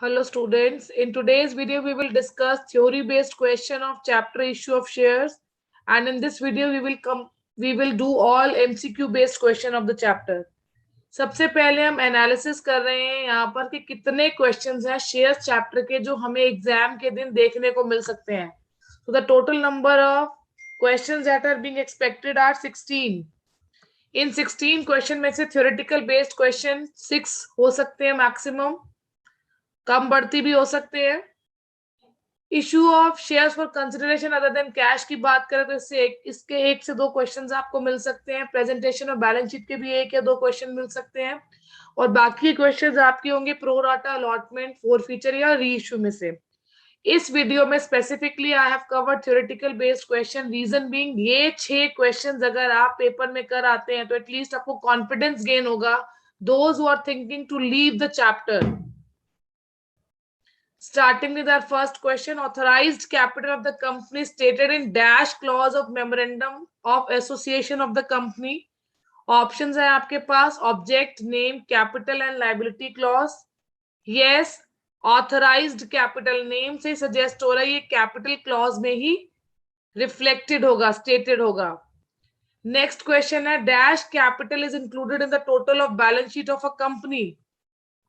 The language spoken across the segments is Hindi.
Hello students, in today's video we will discuss theory based question of chapter issue of shares, and in this video we will do all MCQ based question of the chapter. सबसे पहले हम एनालिसिस कर रहे हैं यहाँ पर कि कितने क्वेश्चंस हैं शेयर्स चैप्टर के जो हमें एग्जाम के दिन देखने को मिल सकते हैं. So the total number of questions that are being expected are 16. In 16 question में से थ्योरेटिकल बेस्ड क्वेश्चन 6 हो सकते हैं मैक्सिमम, कम बढ़ती भी हो सकते हैं. Issue of shares for consideration other than cash की बात करें तो इसके एक से दो क्वेश्चंस आपको मिल सकते हैं. प्रेजेंटेशन और बैलेंस शीट के भी एक या दो क्वेश्चन मिल सकते हैं, और बाकी क्वेश्चंस आपके होंगे प्रो राटा, अलॉटमेंट, फोरफीचर या री इशू में से. इस वीडियो में specifically I have covered theoretical based question. Reason being ये 6 क्वेश्चंस अगर आप पेपर में कर आते हैं तो एटलीस्ट आपको कॉन्फिडेंस गेन होगा. Those who are thinking to leave the chapter. Starting with our first question, authorized capital of the company stated in dash clause of memorandum of association of the company. Options है आपके पास object, name, capital and liability clause. Yes, authorized capital name से suggest हो रहा है ये capital clause में ही reflected होगा, stated होगा. Next question है dash capital is included in the total of balance sheet of a company.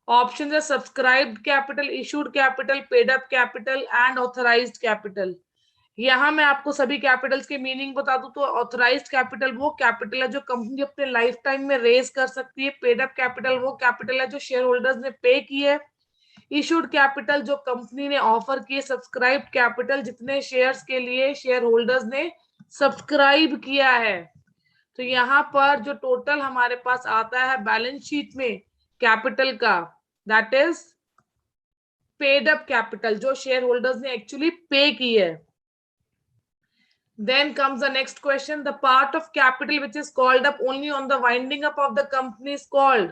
Options are subscribed capital, issued capital, paid up capital and authorized capital. यहाँ मैं आपको सभी कैपिटल्स के मीनिंग बता दूं तो ऑथराइज्ड कैपिटल वो कैपिटल है जो कंपनी अपने लाइफ टाइम में रेज कर सकती है. पेड अप कैपिटल वो कैपिटल है जो शेयर होल्डर्स ने पे की है. इशूड कैपिटल जो कंपनी ने ऑफर किए. सब्सक्राइब्ड कैपिटल जितने शेयर्स के लिए शेयर होल्डर्स ने सब्सक्राइब किया है. तो यहाँ पर जो टोटल हमारे पास आता है बैलेंस शीट में कैपिटल का, that is paid up capital जो शेयर होल्डर्स ने एक्चुअली पे की है. Then comes the next question. The part of capital which is called up only on the winding up of the company is called.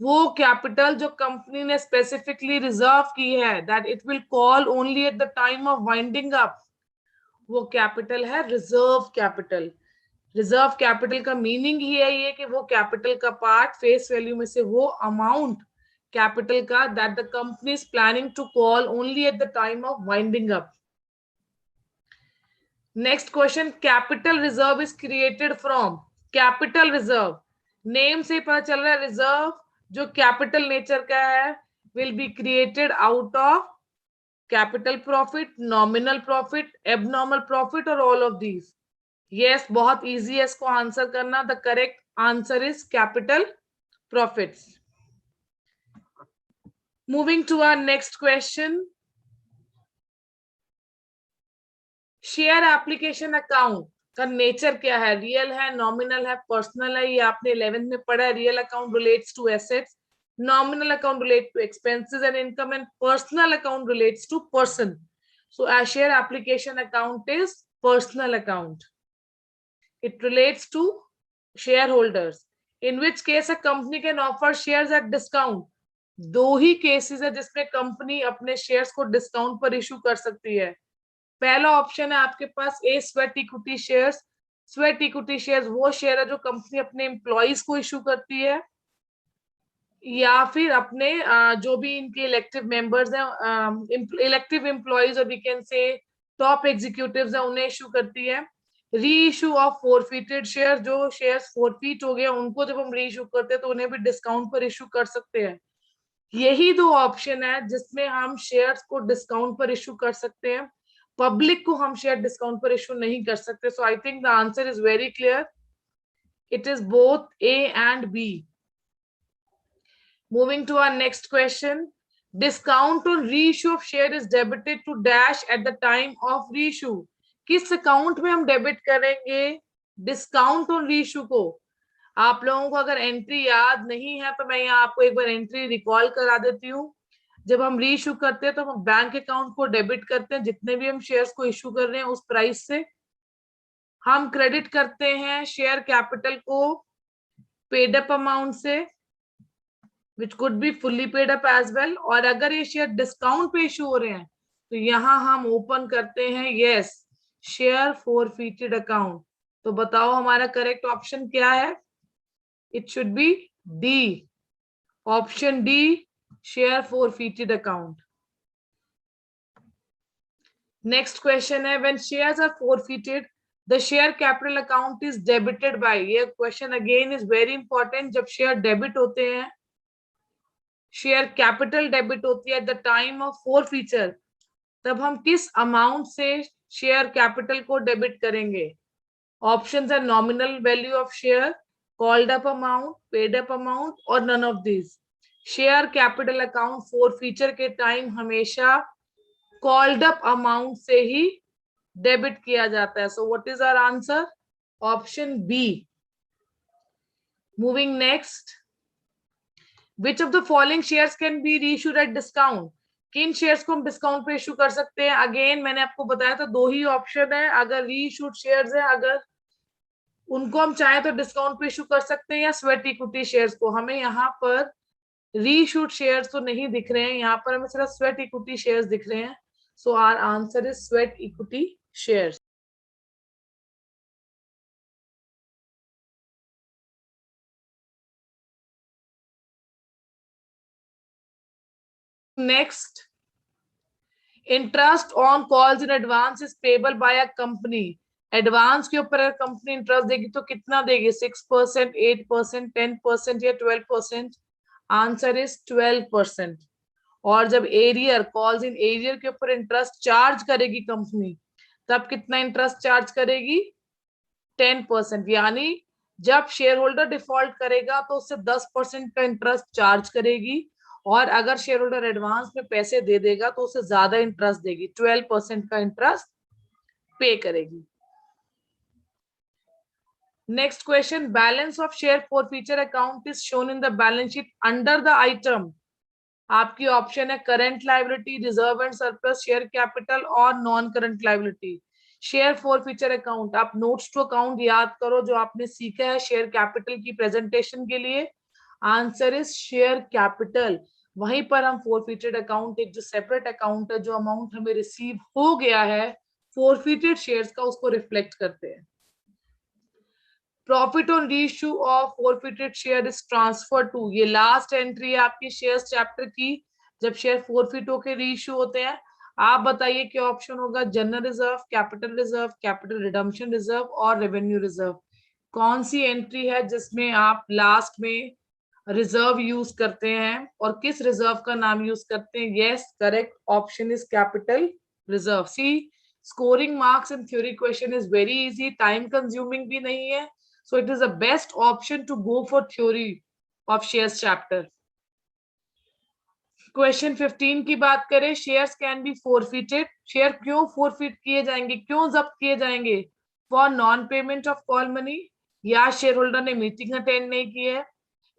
वो कैपिटल जो कंपनी ने स्पेसिफिकली रिजर्व की है, that it will call only at the time of winding up, वो कैपिटल है रिजर्व कैपिटल. रिजर्व कैपिटल का मीनिंग ही है ये कि वो कैपिटल का पार्ट फेस वैल्यू में से वो अमाउंट कैपिटल का that the company is planning to call only at the time of winding up. Next question, capital reserve is created from. Capital reserve name से पता चल रहा है रिजर्व जो कैपिटल नेचर का है will be created out of capital profit, nominal profit, abnormal profit और ऑल ऑफ दीज. यस, बहुत इजी है इसको आंसर करना. The correct answer is capital profits. Moving to our next question, share application account का नेचर क्या है. रियल है, नॉमिनल है, पर्सनल है. ये आपने 11th में पढ़ा है. Real account relates to assets, nominal account relate to expenses and income and personal account relates to person. So a share application account is personal account. It relates to shareholders. In which case a company can offer shares at discount. दो ही केसेस है जिसमें कंपनी अपने शेयर्स को डिस्काउंट पर इशू कर सकती है. पहला ऑप्शन है आपके पास a sweat equity shares. Sweat equity shares वो शेयर है जो कंपनी अपने एम्प्लॉइज को इशू करती है या फिर अपने जो भी इनके इलेक्टिव मेंबर्स हैं, इलेक्टिव एम्प्लॉइज और we can say top executives हैं, उन्हें इशू करती है. Reissue of forfeited share, जो शेयर्स फोरफीट हो गए उनको जब हम री इशू करते हैं तो उन्हें भी डिस्काउंट पर इशू कर सकते हैं. यही दो ऑप्शन है जिसमें हम शेयर्स को डिस्काउंट पर इशू कर सकते हैं. पब्लिक को हम शेयर डिस्काउंट पर इशू नहीं कर सकते. So I think the answer is very clear. It is both A and B. Moving to our next question, discount on reissue of share is debited to dash at the time of reissue. किस अकाउंट में हम डेबिट करेंगे डिस्काउंट ऑन रीइश्यू को. आप लोगों को अगर एंट्री याद नहीं है तो मैं यहाँ आपको एक बार एंट्री रिकॉल करा देती हूँ. जब हम री इशू करते हैं तो हम बैंक अकाउंट को डेबिट करते हैं, जितने भी हम शेयर्स को इशू कर रहे हैं उस प्राइस से. हम क्रेडिट करते हैं शेयर कैपिटल को पेड अप अमाउंट से which could be fully paid up as well. और अगर ये शेयर डिस्काउंट पे इशू हो रहे हैं तो यहाँ हम ओपन करते हैं यस शेयर फोरफीटेड अकाउंट. तो बताओ हमारा करेक्ट ऑप्शन क्या है. It should be D, option D, share forfeited account. Next question है when shares are forfeited the share capital account is debited by, ये question again is very important. जब शेयर डेबिट होते हैं, शेयर कैपिटल डेबिट होती है at the time of forfeiture, तब हम किस अमाउंट से शेयर कैपिटल को डेबिट करेंगे? ऑप्शंस है nominal value of share, called up amount, paid up amount और none of this. Share capital account forfeiture के टाइम हमेशा कॉल्ड अप अमाउंट से ही डेबिट किया जाता है। So what is our answer? Option B. Moving next, which of the following shares can be reissued at discount? किन शेयर्स को हम डिस्काउंट पे इशू कर सकते हैं? अगेन मैंने आपको बताया था दो ही ऑप्शन है। अगर रीइश्यूड शेयर्स है, अगर उनको हम चाहें तो डिस्काउंट पे इशू कर सकते हैं, या स्वेट इक्विटी शेयर्स को। हमें यहाँ पर रीइश्यूड शेयर्स तो नहीं दिख रहे हैं, यहाँ पर हमें सिर्फ स्वेट इक्विटी शेयर्स दिख रहे हैं। So our answer is sweat equity shares. Next, interest on calls in advance is payable by a company. Advance के ऊपर अगर कंपनी इंटरेस्ट देगी तो कितना देगी? 6%, 8%, 10% या 12%? Answer is 12%। और जब एरियर, कॉल्स इन एरियर के ऊपर इंटरेस्ट चार्ज करेगी कंपनी, तब कितना इंटरेस्ट चार्ज करेगी? 10%। यानी जब शेयर होल्डर डिफॉल्ट करेगा तो उससे 10% का इंटरेस्ट चार्ज करेगी, और अगर शेयर होल्डर एडवांस में पैसे दे देगा तो उससे ज्यादा इंटरेस्ट देगी, 12% का इंटरेस्ट पे करेगी। Next question, balance of share forfeiture account is shown in the balance sheet under the item. आपकी ऑप्शन है current liability, reserve and surplus, share capital और non current liability. Share forfeiture account, आप नोट्स टू अकाउंट याद करो जो आपने सीखा है शेयर कैपिटल की प्रेजेंटेशन के लिए। Answer is share capital. वहीं पर हम forfeited अकाउंट, एक जो सेपरेट अकाउंट है, जो अमाउंट हमें रिसीव हो गया है forfeited शेयर्स का, उसको रिफ्लेक्ट करते हैं। Profit on reissue of forfeited share is transfer to, ये लास्ट एंट्री है आपकी शेयर्स चैप्टर की, जब शेयर forfeit होके रीइश्यू होते हैं। आप बताइए क्या ऑप्शन होगा? General reserve, capital reserve, capital redemption reserve और रेवेन्यू रिजर्व। कौन सी एंट्री है जिसमें आप लास्ट में रिजर्व यूज करते हैं, और किस रिजर्व का नाम यूज करते हैं? Yes, correct option is capital reserve. See, scoring marks in theory question is very easy, time consuming भी नहीं है, so it is the best option to go for theory of shares chapter. Question 15 की बात करें, shares can B forfeited। Share क्यों forfeit किए जाएंगे, क्यों जब्त किए जाएंगे? For non payment of call money, या शेयर होल्डर ने मीटिंग अटेंड नहीं की है,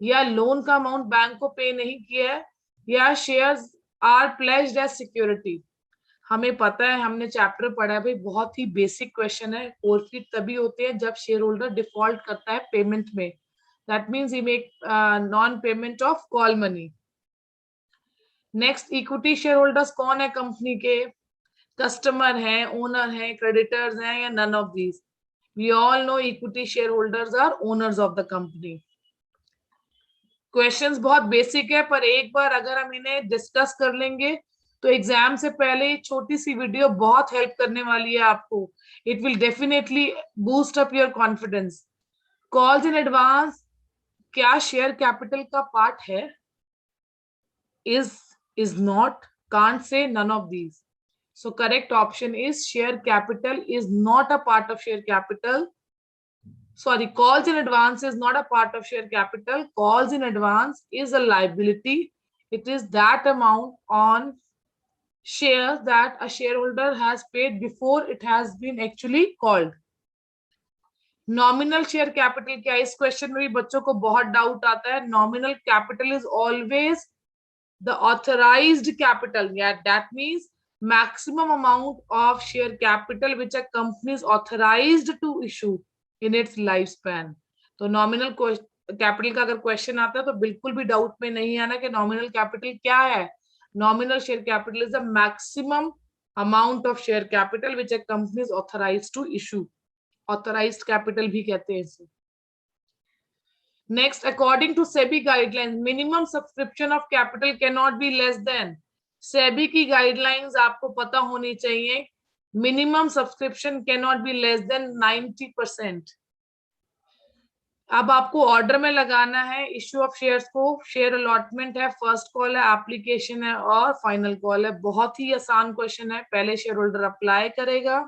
या लोन का अमाउंट बैंक को पे नहीं किया है, या shares are pledged as security. हमें पता है, हमने चैप्टर पढ़ा है भाई, बहुत ही बेसिक क्वेश्चन है। forfeit तभी होते हैं जब शेयर होल्डर डिफॉल्ट करता है पेमेंट में, that means he make non payment of call money. Next, equity share holders कौन है कंपनी के? कस्टमर हैं, ओनर हैं, क्रेडिटर्स हैं, या none of these? We all know equity share holders are owners of the company. Questions बहुत बेसिक है, पर एक बार अगर हम इन्हें डिस्कस कर लेंगे तो एग्जाम से पहले छोटी सी वीडियो बहुत हेल्प करने वाली है आपको। It will definitely boost up your confidence. Calls in advance क्या शेयर कैपिटल का पार्ट है? Is not, can't say, none of these. So correct option is share capital is not a part of share capital. Sorry, calls in advance is not a part of share capital. Calls in advance is a liability. It is that amount on shares that a shareholder has paid before it has been actually called. Nominal share capital क्या? इस क्वेश्चन में भी बच्चों को बहुत डाउट आता है। Nominal capital is always the authorized capital. Yeah, that means maximum amount of share capital which a company is authorized to issue in its life span. तो नॉमिनल कैपिटल का अगर क्वेश्चन आता है तो बिल्कुल भी डाउट में नहीं आना कि नॉमिनल कैपिटल क्या है। Nominal share capital is the maximum amount of share capital which a company is authorized to issue. Authorized capital भी कहते हैं इसे। Next, according to SEBI guidelines minimum subscription of capital can not be less than. SEBI की गाइडलाइंस आपको पता होनी चाहिए minimum subscription can not be less than 90%। अब आपको ऑर्डर में लगाना है इश्यू ऑफ शेयर्स को। शेयर अलॉटमेंट है, फर्स्ट कॉल है, एप्लीकेशन है और फाइनल कॉल है। बहुत ही आसान क्वेश्चन है। पहले शेयर होल्डर अप्लाई करेगा,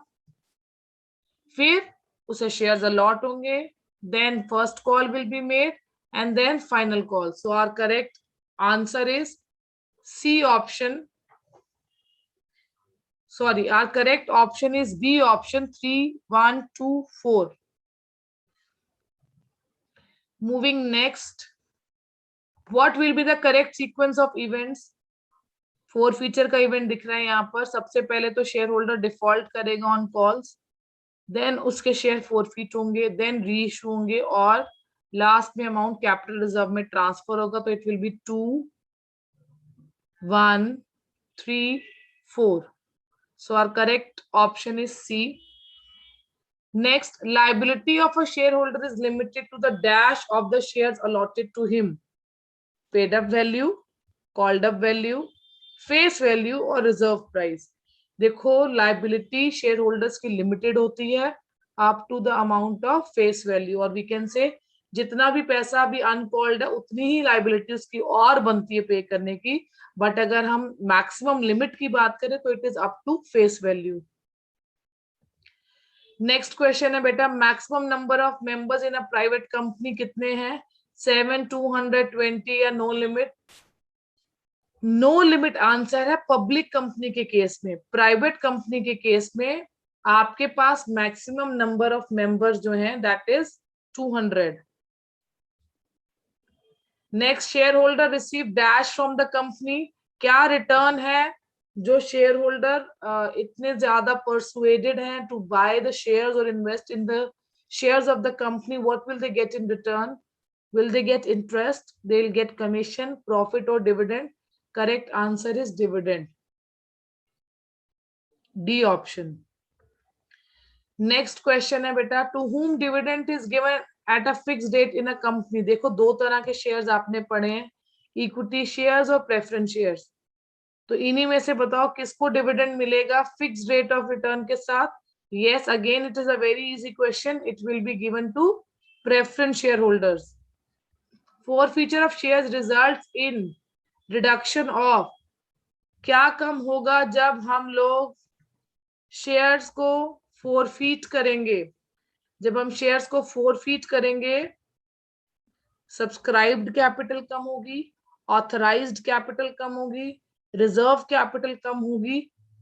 फिर उसे शेयर्स अलॉट होंगे, then first call will be made and then final call. So our correct answer is C option. Sorry, our correct option is B option 3, 1, 2, 4. Moving next, what will be the correct sequence of events? 4 feature का इवेंट दिख रहा है यहाँ पर। सबसे पहले तो शेयर होल्डर डिफॉल्ट करेगा ऑन कॉल्स, देन उसके शेयर फोरफीट होंगे, देन री इशू होंगे और लास्ट में अमाउंट कैपिटल रिजर्व में ट्रांसफर होगा। तो it will B 2, 1, 3, 4. So our correct option is C. Next, liability of a shareholder is limited to the dash of the shares allotted to him. Paid up value, called up value, face value और reserve price. देखो liability shareholders की limited होती है up to the amount of face value, और we can say जितना भी पैसा अभी uncalled है उतनी ही liability उसकी और बनती है पे करने की। बट अगर हम maximum limit की बात करें तो it is up to face value. Next question है बेटा, maximum number of members in a private company कितने हैं? 7, 220 या no limit? No limit answer है पब्लिक कंपनी के केस में। प्राइवेट कंपनी के केस में आपके पास मैक्सिमम नंबर ऑफ मेंबर्स जो हैं that is 200. Next, share holder receive dash from the company. क्या रिटर्न है जो शेयर होल्डर इतने ज्यादा परसुएडेड हैं टू बाय द शेयर्स और invest in the shares of the company? What will they get in return? Will they get interest, they will get commission, profit और dividend? Correct answer is dividend, D option. Next question है बेटा, to whom dividend is given at a fix date in a company. देखो दो तरह के शेयर्स आपने पढ़े हैं, इक्विटी शेयर्स और प्रेफरेंस शेयर्स। तो इन्हीं में से बताओ किसको डिविडेंड मिलेगा फिक्स रेट ऑफ रिटर्न के साथ? Yes, again it is a very easy question, it will be given to preference share holders. Forfeiture of shares results in reduction of. क्या कम होगा जब हम लोग शेयर्स को फोरफीट करेंगे? जब हम शेयर्स को फोरफीट करेंगे, सब्सक्राइब्ड कैपिटल कम होगी, ऑथराइज्ड कैपिटल कम होगी, रिजर्व कैपिटल कम होगी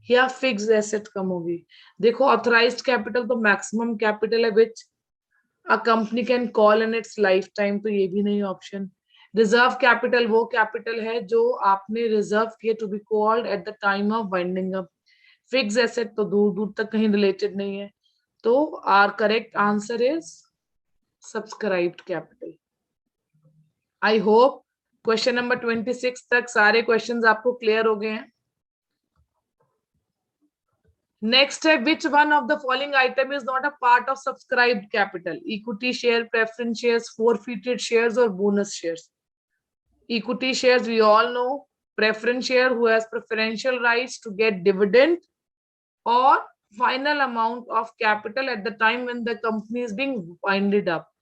या फिक्स्ड एसेट कम होगी? देखो ऑथराइज्ड कैपिटल तो मैक्सिमम कैपिटल है which a company can call in its life time, तो ये भी नहीं ऑप्शन. रिजर्व कैपिटल वो कैपिटल है जो आपने रिजर्व किए to be called at the time of winding up. Fixed asset तो दूर दूर तक कहीं रिलेटेड नहीं है. तो our correct answer is subscribed capital. I hope question number 26 तक सारे क्वेश्चंस आपको क्लियर हो गए हैं. नेक्स्ट है, which one of the following item is not a part of subscribed capital? Equity share, preference shares, forfeited shares और bonus shares. Equity shares we all know. Preference share who has preferential rights to get dividend और final amount of capital at the time when the company is being winded up.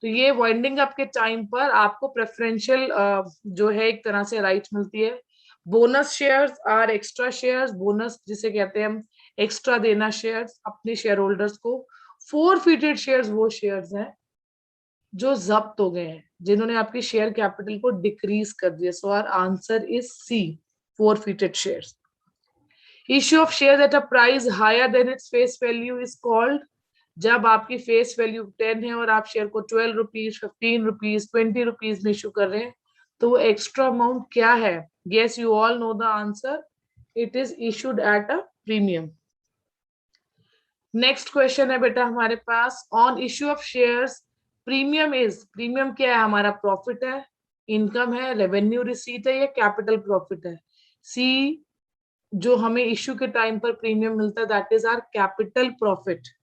तो ये वाइंडिंग अप के टाइम पर आपको प्रेफरेंशियल जो है एक तरह से राइट मिलती है. Bonus shares are extra shares, bonus जिसे कहते हैं हम एक्स्ट्रा देना शेयर्स अपने शेयर होल्डर्स को. फोरफीटेड शेयर्स वो शेयर्स हैं जो जब्त हो गए हैं, जिन्होंने आपकी शेयर कैपिटल को डिक्रीज कर दिया. So our answer is C, forfeited shares. Issue of share at a price higher than its face value is called. जब आपकी फेस वैल्यू 10 है और आप शेयर को 12 रुपीज, 15 रुपीज, 20 रुपीज में इशू कर रहे हैं, तो वो एक्स्ट्रा अमाउंट क्या है? Yes, you all know the answer. It is issued at a premium. Next question है बेटा हमारे पास, on issue of shares, premium is, premium क्या है? हमारा प्रॉफिट है, इनकम है, रेवेन्यू रिसीट है या कैपिटल प्रॉफिट है? सी, जो हमें इश्यू के टाइम पर प्रीमियम मिलता है that is our capital profit.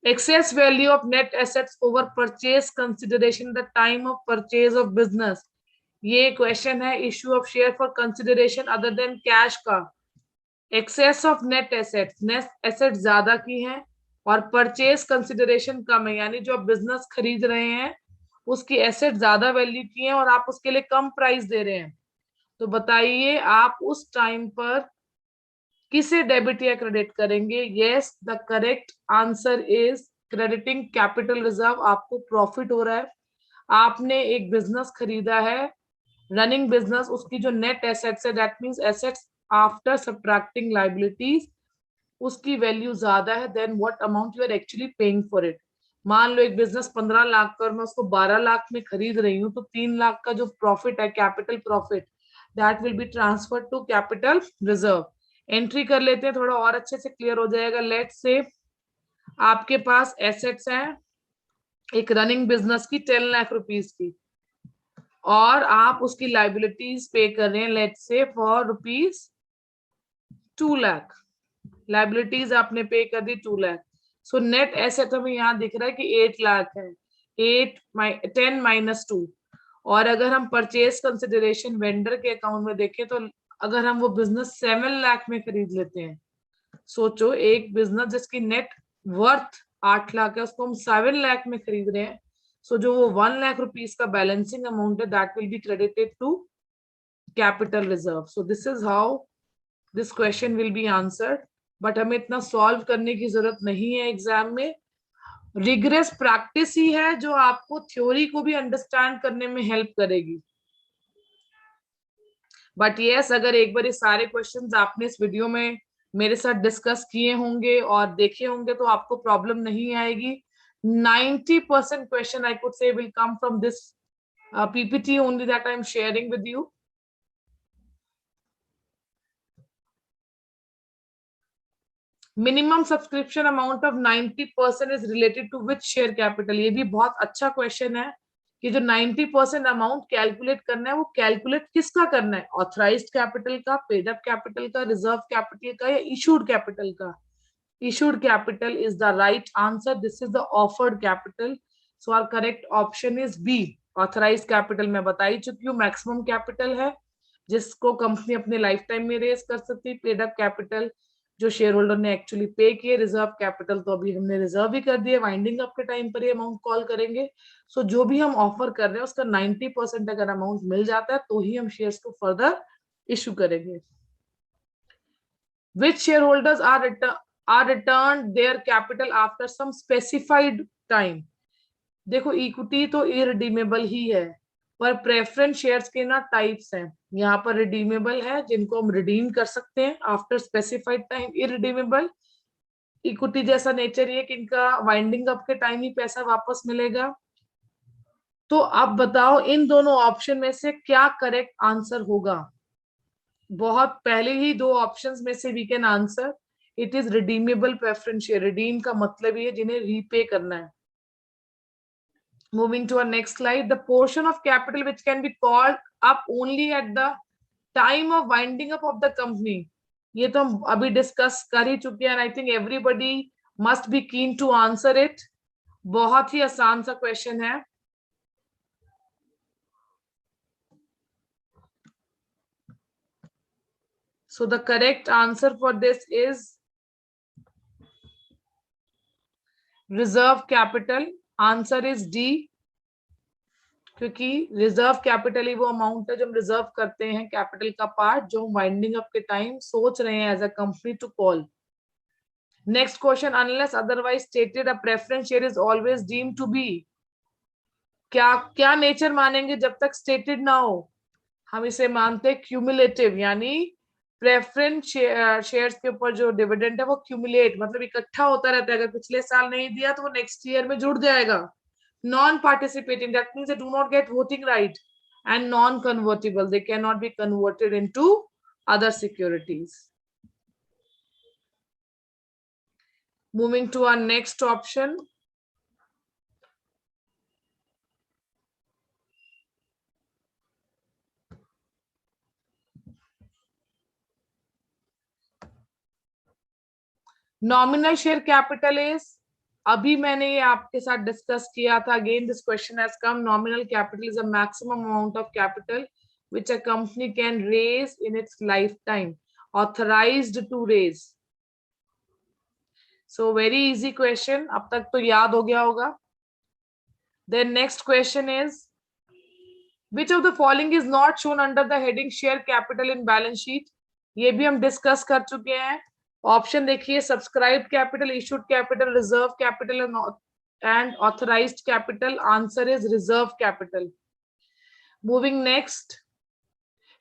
Excess value of net assets over purchase consideration the time of purchase of business. ये क्वेश्चन है issue of share for consideration other than cash का. Excess of net assets, net asset ज्यादा की हैं और परचेज कंसिडरेशन कम है, यानी जो आप बिजनेस खरीद रहे हैं उसकी एसेट ज्यादा वैल्यू की है और आप उसके लिए कम प्राइस दे रहे हैं, तो बताइए आप उस टाइम पर किसे डेबिट या क्रेडिट करेंगे? Yes, the correct answer is crediting capital reserve. आपको प्रॉफिट हो रहा है, आपने एक बिजनेस खरीदा है, रनिंग बिजनेस, उसकी जो नेट एसेट्स है, that means assets after subtracting liabilities, उसकी वैल्यू ज्यादा है then what amount you are actually paying for it. मान लो एक बिजनेस 15 लाख का और मैं उसको 12 लाख में खरीद रही हूँ, तो 3 लाख का जो प्रॉफिट है, capital profit, that will be transfer to capital reserve. Entry कर लेते हैं, थोड़ा और अच्छे से क्लियर हो जाएगा। लेट्स से आपके पास एसेट्स हैं एक रनिंग बिजनेस की 10 लाख रुपीस की, और आप उसकी लाइबिलिटीज पे कर रहे हैं let's say for rupees 2 lakh. Liabilities आपने पे कर दी 2 लाख। सो नेट एसेट हमें यहाँ दिख रहा है कि 8 लाख है, 10 माइनस 2। और अगर हम परचेज कंसिडरेशन वेंडर के अकाउंट में देखें तो अगर हम वो बिजनेस 7 लाख में खरीद लेते हैं, सोचो एक बिजनेस जिसकी नेट वर्थ 8 लाख है उसको हम 7 लाख में खरीद रहे हैं, सो जो वो 1 लाख रुपीस का बैलेंसिंग अमाउंट है that will be credited to capital reserve. So this is how this question will be answered. But हमें इतना सॉल्व करने की जरूरत नहीं है एग्जाम में, रिग्रेस प्रैक्टिस ही है जो आपको थ्योरी को भी अंडरस्टैंड करने में हेल्प करेगी। बट यस, अगर एक बार ये सारे क्वेश्चंस आपने इस वीडियो में मेरे साथ डिस्कस किए होंगे और देखे होंगे तो आपको प्रॉब्लम नहीं आएगी। 90% question I could say will come from this PPT only that I am sharing with you. Minimum subscription amount of 90% is related to which share capital, ये भी बहुत अच्छा क्वेश्चन है कि जो 90% अमाउंट कैलकुलेट करना है वो कैलकुलेट किसका करना है, ऑथराइज्ड कैपिटल का, पेड अप कैपिटल का, रिजर्व कैपिटल का, या इशूड कैपिटल का। Issued capital is the right answer, this is the offered capital. So our correct option is B. Authorized capital मैं बता ही चुकी हूँ, मैक्सिमम कैपिटल है जिसको कंपनी अपने लाइफ टाइम में रेज कर सकती है। पेड अप कैपिटल जो शेयर होल्डर ने एक्चुअली पे किए। रिजर्व कैपिटल तो अभी हमने रिजर्व ही कर दिए, वाइंडिंग अप के टाइम पर ये अमाउंट कॉल करेंगे। सो जो भी हम ऑफर कर रहे हैं उसका 90% अगर अमाउंट मिल जाता है तो ही हम शेयर्स को फर्दर इशू करेंगे। Which share holders are return their capital after some specified time. देखो इक्विटी तो इरिडीमेबल ही है, पर प्रेफरेंस शेयर्स के ना टाइप्स हैं। यहाँ पर रिडीमेबल है जिनको हम रिडीम कर सकते हैं after specified time, irredeemable equity जैसा नेचर ये कि इनका वाइंडिंग अप के टाइम ही पैसा वापस मिलेगा। तो अब बताओ इन दोनों ऑप्शन में से क्या करेक्ट आंसर होगा? बहुत पहले ही दो ऑप्शंस में से we can answer it is redeemable preference share. Redeem का मतलब ये जिन्हें रीपे करना है। Moving to our next slide, the portion of capital which can be called up only at the time of winding up of the company, ये तो हम अभी डिस्कस कर ही चुके हैं। I think everybody must be keen to answer it. बहुत ही आसान सा क्वेश्चन है। So the correct answer for this is reserve capital. Answer is D, क्योंकि रिजर्व कैपिटल ही वो अमाउंट है जो हम रिजर्व करते हैं, कैपिटल का पार्ट जो हम वाइंडिंग अप के टाइम सोच रहे हैं as a company to call. Next question, unless otherwise stated a preference share is always deemed to be. क्या क्या नेचर मानेंगे जब तक स्टेटेड ना हो? हम इसे मानते हैं क्यूमुलेटिव, यानी प्रेफरेंस शेयर्स के ऊपर जो डिविडेंड है वो क्यूमुलेट मतलब इकट्ठा होता रहता है। अगर पिछले साल नहीं दिया तो वो नेक्स्ट ईयर में जुड़ जाएगा। Non participating, that means they do not get voting right. And non convertible, they can not be converted into other securities. Moving to our next option, nominal share capital is, अभी मैंने ये आपके साथ डिस्कस किया था। Again this question has come. Nominal capital is a maximum amount of capital which a company can raise in its life time. authorized to raise. So very easy question, अब तक तो याद हो गया होगा. Then next question is, which of the following is not shown under the heading share capital in balance sheet? ये भी हम डिस्कस कर चुके हैं. ऑप्शन देखिए, subscribe capital, issued capital, reserve capital and authorized capital. Answer is reserve capital. Moving next,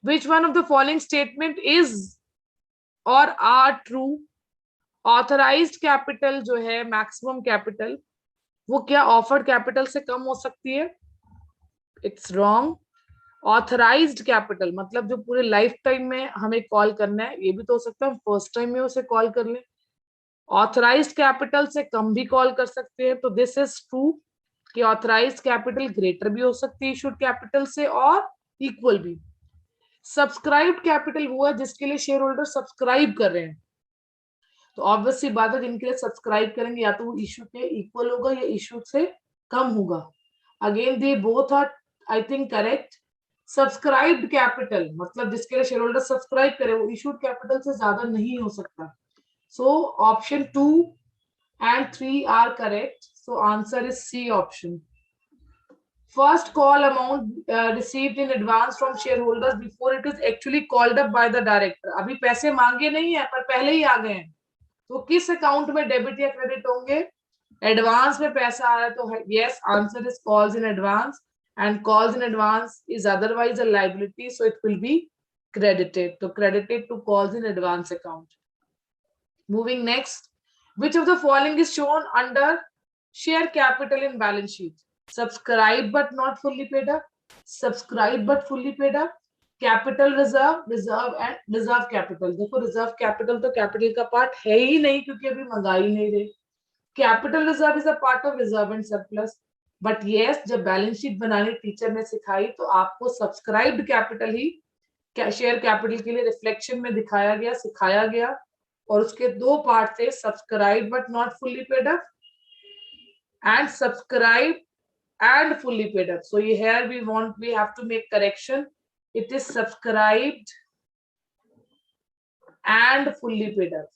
which one of the following statement is or are true? Authorized capital जो है maximum capital, वो क्या ऑफर्ड कैपिटल से कम हो सकती है? It's wrong. ऑथराइज्ड कैपिटल मतलब जो पूरे लाइफ टाइम में हमें कॉल करना है, ये भी तो हो सकता है हम फर्स्ट टाइम में उसे कॉल कर लें. ऑथराइज्ड कैपिटल से कम भी कॉल कर सकते हैं. तो दिस इज ट्रू कि ऑथराइज्ड कैपिटल ग्रेटर भी हो सकती है इशूड कैपिटल से और इक्वल भी. सब्सक्राइब्ड कैपिटल वो है जिसके लिए शेयर होल्डर सब्सक्राइब कर रहे हैं. तो ऑब्वियसली बात है, जिनके लिए सब्सक्राइब करेंगे या तो वो इशू के इक्वल होगा या इशू से कम होगा. Again they both are I think correct. Subscribed capital मतलब जिसके लिए शेयर होल्डर सब्सक्राइब करे वो इशूड कैपिटल से ज्यादा नहीं हो सकता. So option 2 and 3 are correct. So answer is C option. First call amount received in advance from shareholders before it is actually called up by the director. अभी पैसे मांगे नहीं है पर पहले ही आ गए हैं, तो किस अकाउंट में डेबिट या क्रेडिट होंगे? एडवांस में पैसा आ रहा है तो yes, answer is calls in advance, and calls in advance is otherwise a liability, so it will B credited. तो credited to calls in advance account. Moving next, which of the following is shown under share capital in balance sheet? Subscribed but not fully paid up, subscribed but fully paid up, capital reserve, reserve and reserve capital. देखो रिजर्व कैपिटल तो कैपिटल का पार्ट है ही नहीं क्योंकि अभी मंगा ही नहीं रहे. Capital reserve is a part of reserve and surplus. But yes, जब बैलेंस शीट बनानी टीचर ने सिखाई तो आपको सब्सक्राइब्ड कैपिटल ही शेयर कैपिटल के लिए रिफ्लेक्शन में दिखाया गया, सिखाया गया. और उसके दो पार्ट थे, subscribe but not fully paid up and subscribe and fully paid up. So here we have to make correction. It is subscribed and fully paid up.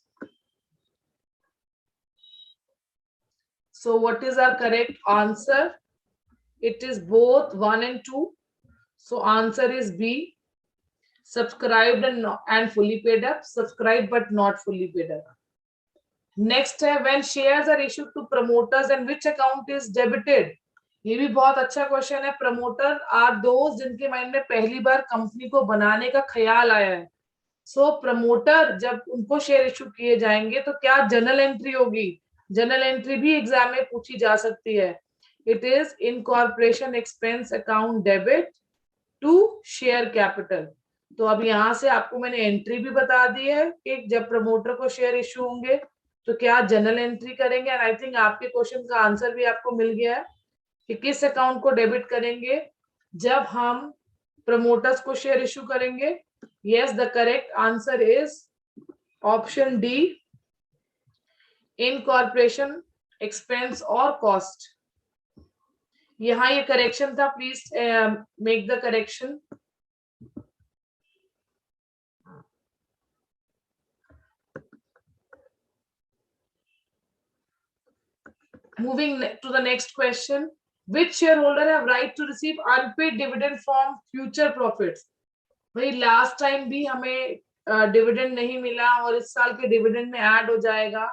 So what is our correct answer? It is both 1 and 2. So answer is B, subscribed and fully paid up, subscribed but not fully paid up. Next है, when shares are issued to promoters and which account is debited? ये भी बहुत अच्छा क्वेश्चन है. प्रमोटर आर दोस्त जिनके माइंड में पहली बार कंपनी को बनाने का ख्याल आया है. सो प्रमोटर जब उनको शेयर इशू किए जाएंगे तो क्या जनरल एंट्री होगी? जनरल एंट्री भी एग्जाम में पूछी जा सकती है. It is incorporation expense account debit to share capital. तो अब यहाँ से आपको मैंने एंट्री भी बता दी है कि जब प्रमोटर को शेयर इशू होंगे तो क्या जनरल एंट्री करेंगे. एंड आई थिंक आपके क्वेश्चन का आंसर भी आपको मिल गया है कि किस अकाउंट को डेबिट करेंगे जब हम प्रमोटर्स को शेयर इशू करेंगे. Yes, the correct answer is option D, incorporation expense और कॉस्ट. यहां ये करेक्शन था, please make the correction. Moving to the next question, which shareholder have right to receive unpaid dividend from future profits? भाई लास्ट टाइम भी हमें डिविडेंड नहीं मिला और इस साल के डिविडेंड में ऐड हो जाएगा.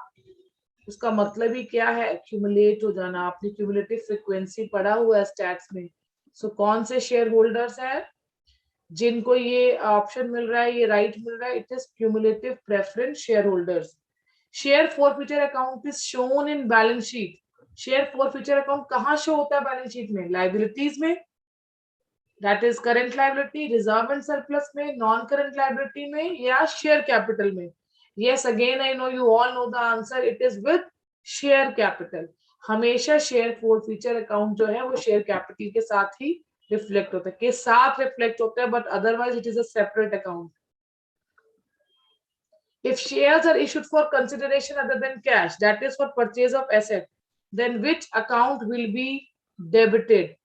उसका मतलब ही क्या है? एक्यूमुलेट हो जाना. आपने क्यूमुलेटिव फ्रीक्वेंसी पढ़ा हुआ है स्टैट्स में. सो कौन से शेयर होल्डर्स है जिनको ये ऑप्शन मिल रहा है, ये राइट मिल रहा है? It is cumulative preference share holders. Share forfeiture account is shown in balance sheet. Share forfeiture account कहाँ शो होता है बैलेंस शीट में? लाइबिलिटीज में, that is current liability, reserve and surplus में, नॉन करंट लाइबिलिटी में, या शेयर कैपिटल में? Yes, again I know you all know the answer. It is with share capital. हमेशा शेयर फॉरफीचर अकाउंट जो है वो शेयर कैपिटल के साथ ही रिफ्लेक्ट होता है, के साथ रिफ्लेक्ट होता है, but otherwise it is a separate account. If shares are issued for consideration other than cash, that is for purchase of asset, then which account will be debited?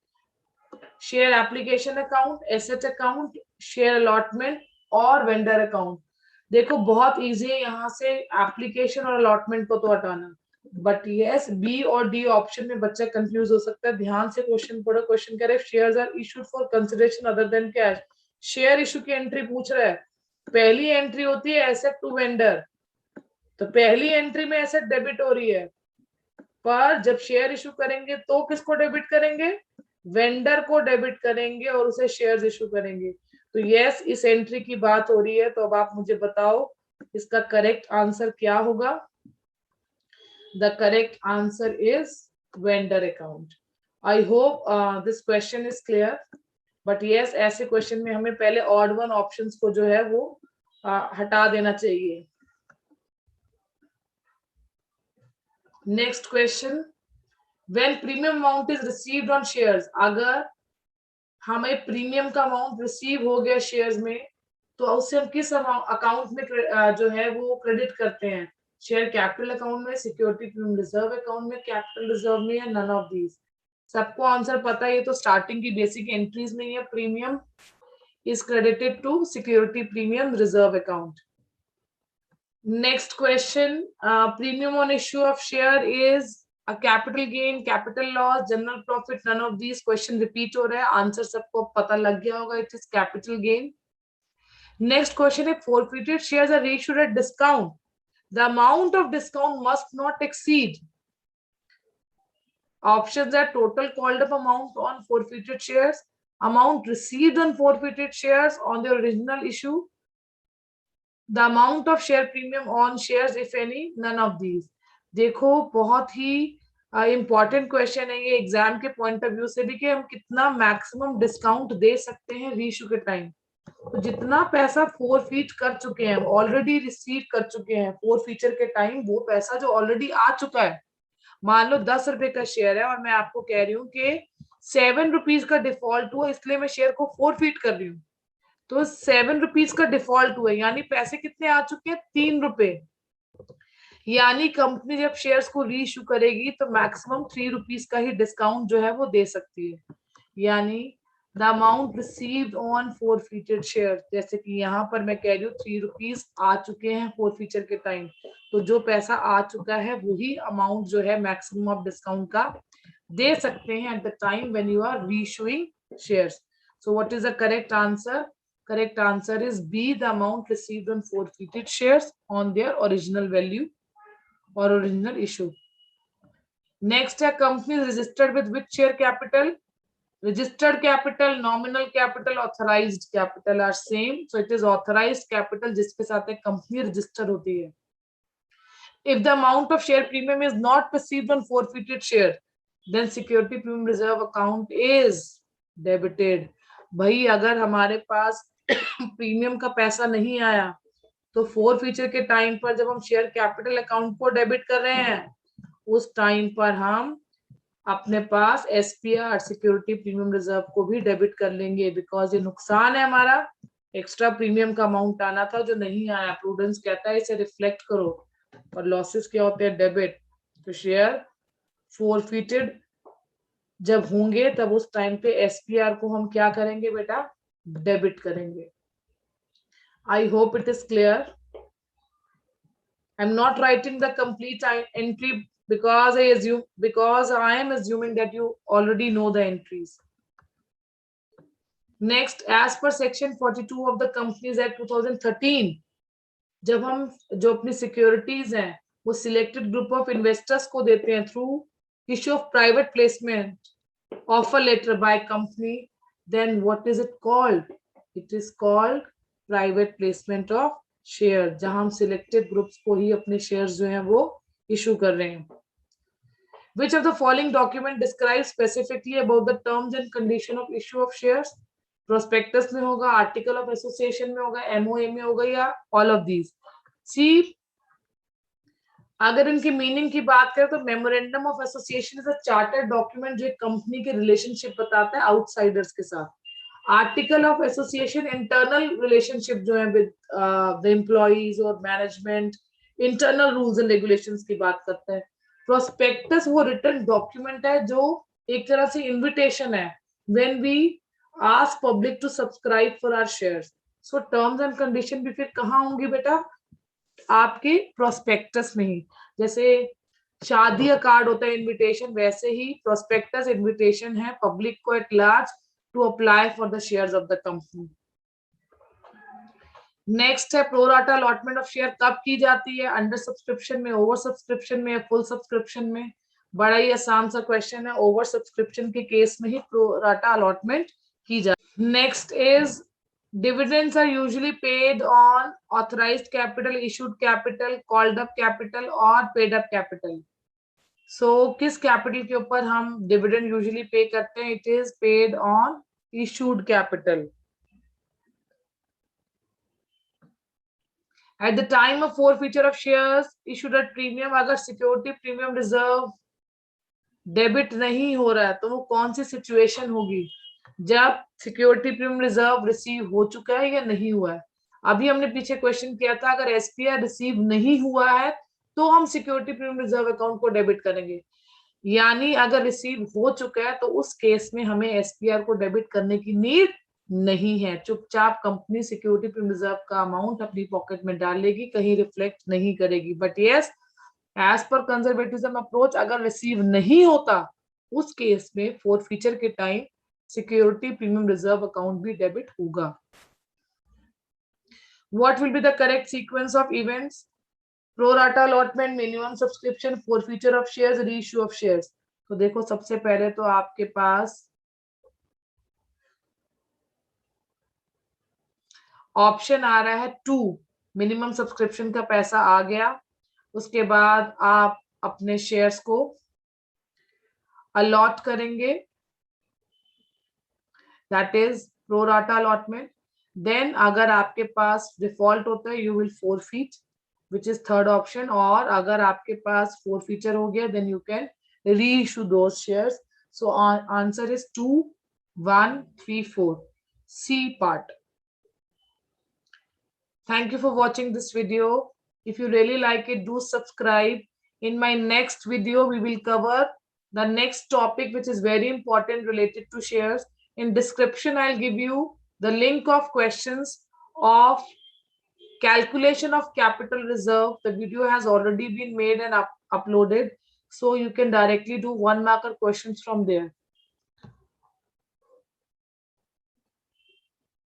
Share application account, asset account, share allotment or vendor account. देखो बहुत इजी है यहाँ से एप्लीकेशन और अलॉटमेंट को तो हटाना, बट यस बी और डी ऑप्शन में बच्चा कंफ्यूज हो सकता है। ध्यान से क्वेश्चन पढ़ो। क्वेश्चन कह रहे shares are issued for consideration other than cash. Share issue की एंट्री पूछ रहा है। पहली एंट्री होती है एसेट टू वेंडर, तो पहली एंट्री में एसेट डेबिट हो रही है, पर जब शेयर इशू करेंगे तो किसको डेबिट करेंगे? वेंडर को डेबिट करेंगे और उसे शेयर्स इशू करेंगे। तो यस इस एंट्री की बात हो रही है। तो अब आप मुझे बताओ इसका करेक्ट आंसर क्या होगा? The correct answer is vendor account. I hope this question is clear. But yes ऐसे क्वेश्चन में हमें पहले ऑड वन ऑप्शंस को जो है वो हटा देना चाहिए। Next question, when premium amount is received on shares, अगर हमें प्रीमियम का अमाउंट रिसीव हो गया शेयर्स में, तो उससे हम किस अकाउंट में जो है वो क्रेडिट करते हैं? शेयर कैपिटल अकाउंट में, सिक्योरिटी प्रीमियम रिजर्व अकाउंट में, कैपिटल रिजर्व में, या नन ऑफ दीज? सबको आंसर पता है, ये तो स्टार्टिंग की बेसिक एंट्रीज में ही है। Premium is credited to security premium reserve account. Next question, premium on issue of share is a capital gain, capital loss, general profit, none of these? question repeat हो रहा है, आंसर सबको पता लग गया होगा, it is capital gain. Next question है forfeited shares are reissued at discount, the amount of discount must not exceed. Options are total called up amount on forfeited shares, amount received on forfeited shares on the original issue, the amount of share premium on shares if any, none of these. देखो बहुत ही इंपॉर्टेंट क्वेश्चन है ये एग्जाम के पॉइंट ऑफ व्यू से भी, कि हम कितना मैक्सिमम डिस्काउंट दे सकते हैं रीइश्यू के टाइम। तो जितना पैसा फोरफीट कर चुके हैं, ऑलरेडी रिसीव कर चुके हैं फोर फीचर के टाइम, वो पैसा जो ऑलरेडी आ चुका है, मान लो 10 रुपए का शेयर है और मैं आपको कह रही हूँ कि 7 रुपीज का डिफॉल्ट हुआ, इसलिए मैं शेयर को फोरफीट कर रही हूँ, तो 7 रुपीज का डिफॉल्ट हुआ, यानी पैसे कितने आ चुके हैं? 3 रुपए। यानी कंपनी जब शेयर्स को रीइश्यू करेगी तो मैक्सिमम 3 रुपीज का ही डिस्काउंट जो है वो दे सकती है। यानी the amount received on forfeited share, जैसे कि यहाँ पर मैं कह रही हूँ 3 रुपीज आ चुके हैं फोरफीचर के टाइम, तो जो पैसा आ चुका है वही अमाउंट जो है मैक्सिमम ऑफ डिस्काउंट का दे सकते हैं at the time when you are reissuing shares. So what is the correct answer? Correct answer is B, the amount received on forfeited shares on their original value or original issue. Next, a company is registered with which share capital? Registered capital, nominal capital, authorized capital are same. So it is authorized capital जिसके साथ एक company register होती है. If the amount of share premium is not received on forfeited share, then security premium reserve account is debited. भाई अगर हमारे पास प्रीमियम का पैसा नहीं आया, तो फोर फीचर के टाइम पर जब हम शेयर कैपिटल अकाउंट को डेबिट कर रहे हैं, उस टाइम पर हम अपने पास एसपीआर सिक्योरिटी प्रीमियम रिजर्व को भी डेबिट कर लेंगे, बिकॉज ये नुकसान है हमारा, एक्स्ट्रा प्रीमियम का अमाउंट आना था जो नहीं आया। प्रूडेंस कहता है इसे रिफ्लेक्ट करो, और लॉसेस क्या होते हैं? डेबिट। तो शेयर फोरफीटेड जब होंगे तब उस टाइम पे एसपीआर को हम क्या करेंगे बेटा? डेबिट करेंगे। I hope it is clear. I'm not writing the complete entry because I am assuming that you already know the entries. Next, as per section 42 of the Companies Act 2013, जब हम जो अपनी सिक्योरिटीज हैं वो सिलेक्टेड ग्रुप ऑफ इन्वेस्टर्स को देते हैं through issue of private placement offer letter by company, then what is it called? It is called private placement of share, जहां हम सिलेक्टेड ग्रुप्स को ही अपने शेयर्स जो हैं वो इशू कर रहे हैं। Which of the following document describes specifically about the terms and condition of issue of shares? Prospectus में होगा, आर्टिकल ऑफ एसोसिएशन में होगा, एमओए में होगा, या ऑल ऑफ दीज? सी, अगर इनकी मीनिंग की बात करें तो memorandum of association is a chartered document जो एक कंपनी के रिलेशनशिप बताता है आउटसाइडर्स के साथ। Article of association internal relationship जो है विद द एम्प्लॉइज और management, internal rules and regulations की बात करता है। प्रोस्पेक्टस वो रिटन डॉक्यूमेंट है जो एक तरह से इन्विटेशन है when we ask public to subscribe for our shares. So terms and condition भी फिर कहाँ होंगी बेटा, आपके प्रोस्पेक्टस में ही। जैसे शादी का कार्ड होता है इनविटेशन, वैसे ही प्रोस्पेक्टस इनविटेशन है पब्लिक को at large to apply for the shares of the company. Next है प्रोराटा अलॉटमेंट ऑफ शेयर कब की जाती है, अंडर सब्सक्रिप्शन में, ओवर सब्सक्रिप्शन में, फुल सब्सक्रिप्शन में। बड़ा ही आसान सा क्वेश्चन है, ओवर सब्सक्रिप्शन के केस में ही प्रोराटा अलॉटमेंट की जाती है। Next is dividends are usually paid on authorized capital, issued capital, called up capital और paid up capital. So किस कैपिटल के ऊपर हम डिविडेंड यूजुअली पे करते हैं? It is paid on issued capital. At the time of forfeiture of shares issued at premium, अगर सिक्योरिटी प्रीमियम रिजर्व डेबिट नहीं हो रहा है तो वो कौन सी सिचुएशन होगी? जब सिक्योरिटी प्रीमियम रिजर्व रिसीव हो चुका है या नहीं हुआ है। अभी हमने पीछे क्वेश्चन किया था, अगर एसपीआर रिसीव नहीं हुआ है तो हम सिक्योरिटी प्रीमियम रिजर्व अकाउंट को डेबिट करेंगे, यानी अगर रिसीव हो चुका है तो उस केस में हमें एसपीआर को डेबिट करने की नीड नहीं है। चुपचाप कंपनी सिक्योरिटी प्रीमियम रिजर्व का अमाउंट अपनी पॉकेट में डाल लेगी, कहीं रिफ्लेक्ट नहीं करेगी। But yes, as per conservatism approach, अगर रिसीव नहीं होता उस केस में फोरफीचर के time security premium reserve account भी डेबिट होगा। What will be the correct sequence of events? Pro rata allotment, minimum subscription, forfeiture of shares, reissue of shares. तो देखो सबसे पहले तो आपके पास ऑप्शन आ रहा है 2, मिनिमम सब्सक्रिप्शन का पैसा आ गया, उसके बाद आप अपने शेयर्स को अलॉट करेंगे, that is pro rata allotment. Then अगर आपके पास डिफॉल्ट होता है you will forfeit, which is third option, और अगर आपके पास फोरफीचर हो गया then you can reissue those shares. So answer is 2, 1, 3, 4, C part. Thank you for watching this video. If you really like it, do subscribe. In my next video, we will cover the next topic, which is very important related to shares. In description, I'll give you the link of questions of calculation of capital reserve. The video has already been made and uploaded, so you can directly do 1 marker questions from there.